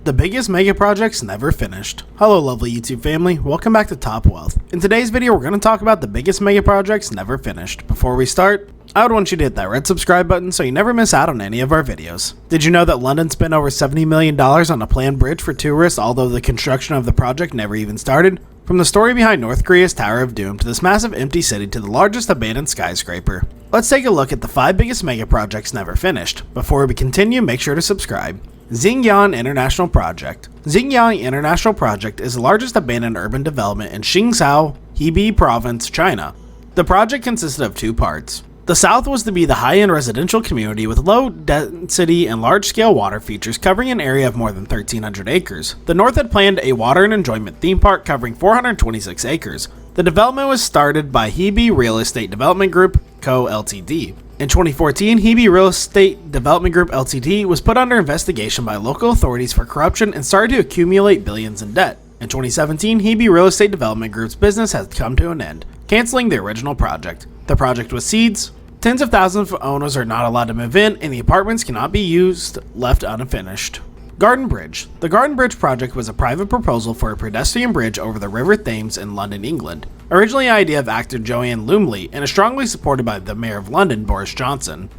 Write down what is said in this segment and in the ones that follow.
The biggest mega projects never finished. Hello lovely YouTube family, welcome back to Top Wealth. In today's video we're going to talk about the biggest mega projects never finished. Before we start, I would want you to hit that red subscribe button so you never miss out on any of our videos. Did you know that London spent over $70 million on a planned bridge for tourists, although the construction of the project never even started? From the story behind North Korea's Tower of Doom to this massive empty city to the largest abandoned skyscraper. Let's take a look at the 5 biggest mega projects never finished. Before we continue, make sure to subscribe. Xinjiang International Project. Xinjiang International Project is the largest abandoned urban development in Qinghai, Hebei Province, China. The project consisted of 2 parts. The south was to be the high-end residential community with low density and large-scale water features covering an area of more than 1,300 acres. The north had planned a water and enjoyment theme park covering 426 acres. The development was started by Hebei Real Estate Development Group Co. Ltd. In 2014, Hebei Real Estate Development Group Ltd. was put under investigation by local authorities for corruption and started to accumulate billions in debt. In 2017, Hebei Real Estate Development Group's business has come to an end, canceling the original project. The project was seeds. Tens of thousands of owners are not allowed to move in, and the apartments cannot be used, left unfinished. Garden Bridge. The Garden Bridge project was a private proposal for a pedestrian bridge over the River Thames in London, England. Originally an idea of actor Jonh and is strongly supported by the Mayor of London, Boris Johnson.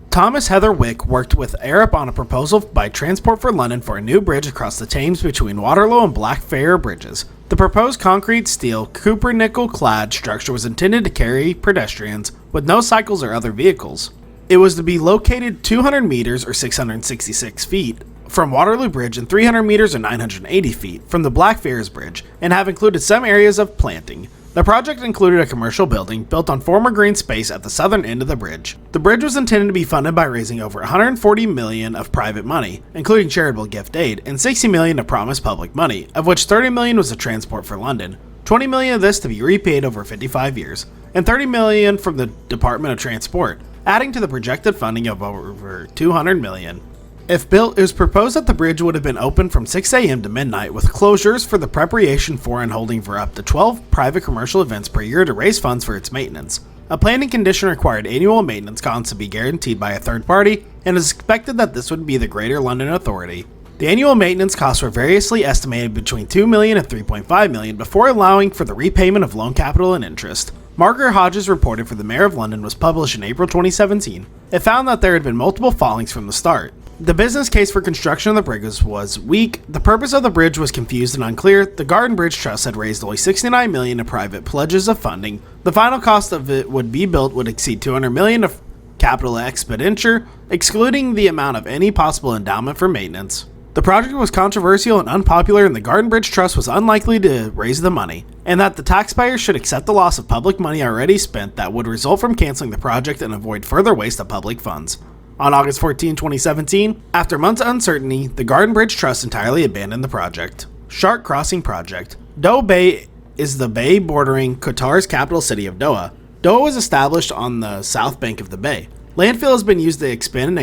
Thomas Heather Wick worked with Arup on a proposal by Transport for London for a new bridge across the Thames between Waterloo and Blackfriars bridges. The proposed concrete, steel, copper nickel-clad structure was intended to carry pedestrians, with no cycles or other vehicles. It was to be located 200 meters or 666 feet from Waterloo Bridge and 300 meters or 980 feet from the Blackfriars Bridge, and have included some areas of planting. The project included a commercial building built on former green space at the southern end of the bridge. The bridge was intended to be funded by raising over $140 million of private money, including charitable gift aid, and $60 million of promised public money, of which $30 million was the Transport for London, $20 million of this to be repaid over 55 years, and $30 million from the Department of Transport, adding to the projected funding of over $200 million. If built, it was proposed that the bridge would have been open from 6 a.m. to midnight with closures for the preparation for and holding for up to 12 private commercial events per year to raise funds for its maintenance. A planning condition required annual maintenance costs to be guaranteed by a third party, and it is expected that this would be the Greater London Authority. The annual maintenance costs were variously estimated between $2 million and $3.5 million before allowing for the repayment of loan capital and interest. Margaret Hodges' report for the Mayor of London was published in April 2017. It found that there had been multiple fallings from the start. The business case for construction of the bridge was weak, the purpose of the bridge was confused and unclear, the Garden Bridge Trust had raised only $69 million in private pledges of funding, the final cost of it would be built would exceed $200 million of capital expenditure, excluding the amount of any possible endowment for maintenance. The project was controversial and unpopular, and the Garden Bridge Trust was unlikely to raise the money, and that the taxpayers should accept the loss of public money already spent that would result from canceling the project and avoid further waste of public funds. On August 14, 2017, after months of uncertainty, the Garden Bridge Trust entirely abandoned the project. Shark Crossing Project. Doha Bay is the bay bordering Qatar's capital city of Doha. Doha was established on the south bank of the bay. Landfill has been used to expand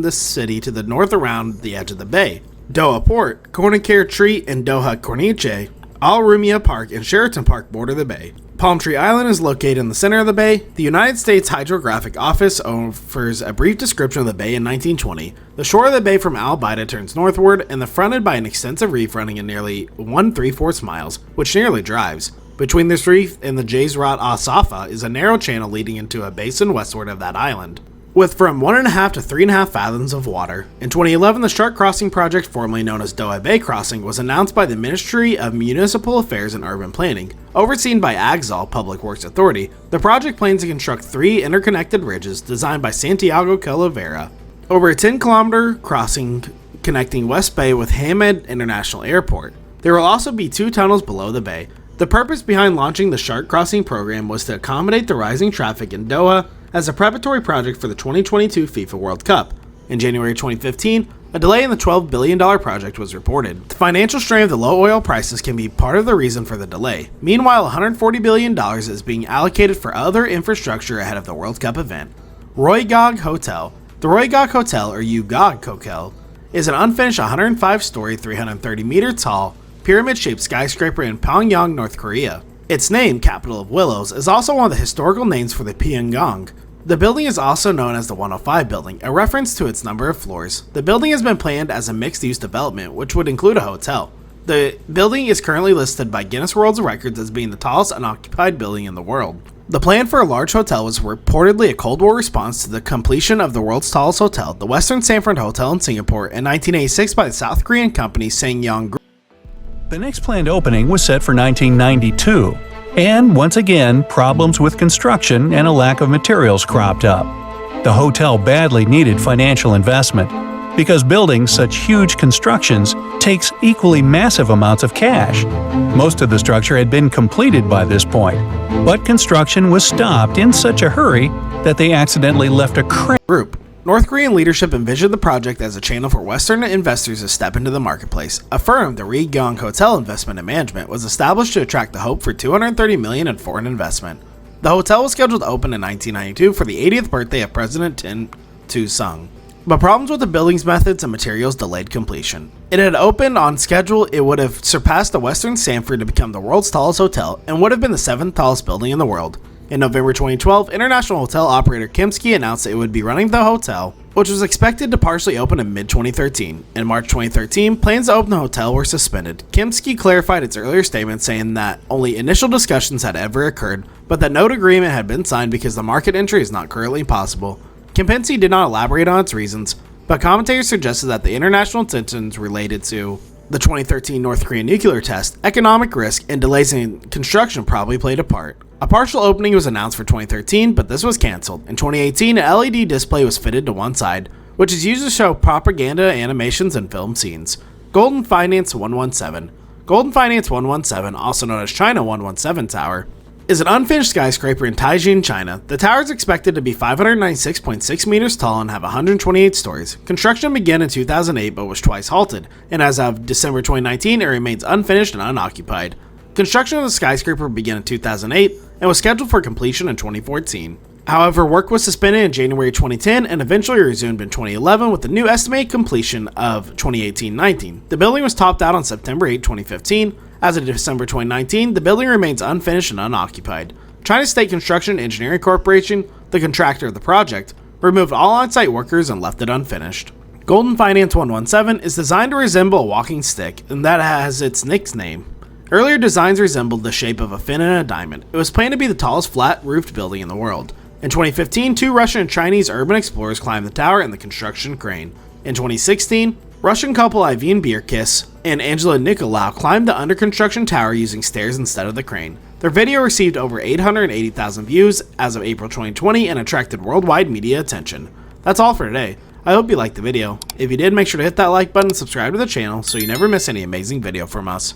the city to the north around the edge of the bay. Doha Port, Cornicaire Tree, and Doha Corniche, Al Rumia Park, and Sheraton Park border the bay. Palm Tree Island is located in the center of the bay. The United States Hydrographic Office offers a brief description of the bay in 1920. The shore of the bay from Al Baida turns northward and is fronted by an extensive reef running in nearly 1¾ miles, which nearly drives. Between this reef and the Jazrat Al Safa is a narrow channel leading into a basin westward of that island, with from 1.5 to 3.5 fathoms of water. In 2011, the Shark Crossing Project, formerly known as Doha Bay Crossing, was announced by the Ministry of Municipal Affairs and Urban Planning. Overseen by AGSAL Public Works Authority, the project plans to construct 3 interconnected bridges designed by Santiago Calavera, over a 10-kilometer crossing connecting West Bay with Hamad International Airport. There will also be 2 tunnels below the bay. The purpose behind launching the Shark Crossing program was to accommodate the rising traffic in Doha as a preparatory project for the 2022 FIFA World Cup. In January 2015, a delay in the $12 billion project was reported. The financial strain of the low oil prices can be part of the reason for the delay. Meanwhile, $140 billion is being allocated for other infrastructure ahead of the World Cup event. Roy Gog Hotel. The Roy Gog Hotel, or Ugog Hotel, is an unfinished 105-story, 330-meter tall, pyramid-shaped skyscraper in Pyongyang, North Korea. Its name, capital of willows, is also one of the historical names for the Pyongyang. The building is also known as the 105 building, a reference to its number of floors. The building has been planned as a mixed-use development, which would include a hotel. The building is currently listed by Guinness World Records as being the tallest unoccupied building in the world. The plan for a large hotel was reportedly a Cold War response to the completion of the world's tallest hotel, the Western Sanford Hotel in Singapore, in 1986 by the South Korean company Sangyong Group. The next planned opening was set for 1992, and once again, problems with construction and a lack of materials cropped up. The hotel badly needed financial investment, because building such huge constructions takes equally massive amounts of cash. Most of the structure had been completed by this point, but construction was stopped in such a hurry that they accidentally left a group. North Korean leadership envisioned the project as a channel for Western investors to step into the marketplace. A firm, the Ryugyong Hotel Investment and Management, was established to attract the hope for $230 million in foreign investment. The hotel was scheduled to open in 1992 for the 80th birthday of President Kim Il-sung. But problems with the building's methods and materials delayed completion. It had opened on schedule, it would have surpassed the Western Sanford to become the world's tallest hotel and would have been the 7th tallest building in the world. In November 2012, international hotel operator Kimski announced that it would be running the hotel, which was expected to partially open in mid-2013. In March 2013, plans to open the hotel were suspended. Kimski clarified its earlier statement saying that only initial discussions had ever occurred, but that no agreement had been signed because the market entry is not currently possible. Kimpensi did not elaborate on its reasons, but commentators suggested that the international tensions related to the 2013 North Korean nuclear test, economic risk, and delays in construction probably played a part. A partial opening was announced for 2013, but this was cancelled. In 2018, an LED display was fitted to one side, which is used to show propaganda animations and film scenes. Golden Finance 117. Golden Finance 117, also known as China 117 Tower, is an unfinished skyscraper in Taizhou, China. The tower is expected to be 596.6 meters tall and have 128 stories. Construction began in 2008 but was twice halted, and as of December 2019, it remains unfinished and unoccupied. Construction of the skyscraper began in 2008 and was scheduled for completion in 2014. However, work was suspended in January 2010 and eventually resumed in 2011 with the new estimated completion of 2018-19. The building was topped out on September 8, 2015. As of December 2019, the building remains unfinished and unoccupied. China State Construction Engineering Corporation, the contractor of the project, removed all on-site workers and left it unfinished. Golden Finance 117 is designed to resemble a walking stick, and that has its nickname. Earlier designs resembled the shape of a fin and a diamond. It was planned to be the tallest flat-roofed building in the world. In 2015, two Russian and Chinese urban explorers climbed the tower in the construction crane. In 2016, Russian couple Ivan Birkis and Angela Nicolau climbed the under-construction tower using stairs instead of the crane. Their video received over 880,000 views as of April 2020 and attracted worldwide media attention. That's all for today. I hope you liked the video. If you did, make sure to hit that like button and subscribe to the channel so you never miss any amazing video from us.